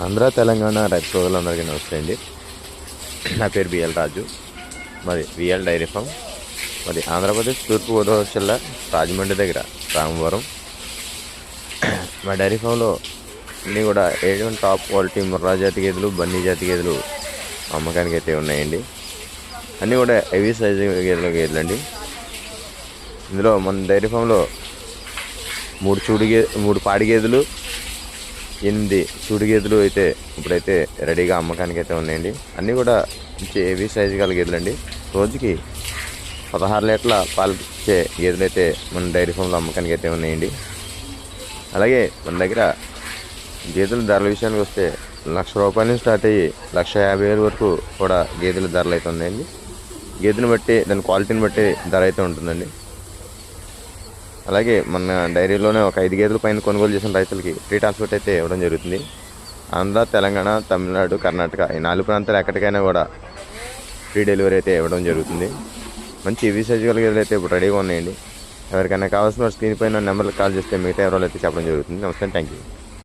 ఆంధ్ర తెలంగాణ రైతు సోదరులందరికీ నమస్తే అండి. నా పేరు బిఎల్ రాజు. మరి విఎల్ డైరీ ఫామ్, మరి ఆంధ్రప్రదేశ్ తూర్పుగోదావరి జిల్లా రాజమండ్రి దగ్గర రామవరం. మా డైరీ ఫామ్లో అన్నీ కూడా A1 టాప్ క్వాలిటీ ముర్రా జాతి గేదెలు, బన్నీ జాతి గేదెలు అమ్మకానికి అయితే ఉన్నాయండి. అన్నీ కూడా హెవీ సైజు గేదెలండి. ఇందులో మన డైరీ ఫామ్లో 3 పాడి గేదెలు, 8 చూడి గేదెలు అయితే ఇప్పుడైతే రెడీగా అమ్మకానికి అయితే ఉన్నాయండి. అన్నీ కూడా మంచి హెవీ సైజు గల గేదెలండి. రోజుకి 16 లీటర్ల పాలు ఇచ్చే గేదెలు అయితే మన డైరీ ఫామ్లో అమ్మకానికి అయితే ఉన్నాయండి. అలాగే మన దగ్గర గేదెల ధరల విషయానికి వస్తే ₹1,00,000 నుంచి స్టార్ట్ అయ్యి ₹1,50,000 వరకు కూడా గేదెల ధరలు అయితే ఉన్నాయండి. గేదెని బట్టి దాని క్వాలిటీని బట్టి ధర అయితే ఉంటుందండి. అలాగే మన డైరీలోనే ఒక 5 గేదెల పైన కొనుగోలు చేసిన రైతులకి ఫ్రీ ట్రాన్స్పోర్ట్ అయితే ఇవ్వడం జరుగుతుంది. ఆంధ్ర, తెలంగాణ, తమిళనాడు, కర్ణాటక ఈ 4 ప్రాంతాలు ఎక్కడికైనా కూడా ఫ్రీ డెలివరీ అయితే ఇవ్వడం జరుగుతుంది. మంచి హెవీ సైజు గల గేదెలు అయితే ఇప్పుడు రెడీగా ఉన్నాయండి. ఎవరికైనా కావాల్సిన స్క్రీన్ పైన నెంబర్కి కాల్ చేస్తే మిగతా వివరాలు అయితే చెప్పడం జరుగుతుంది. నమస్తే, థ్యాంక్ యూ.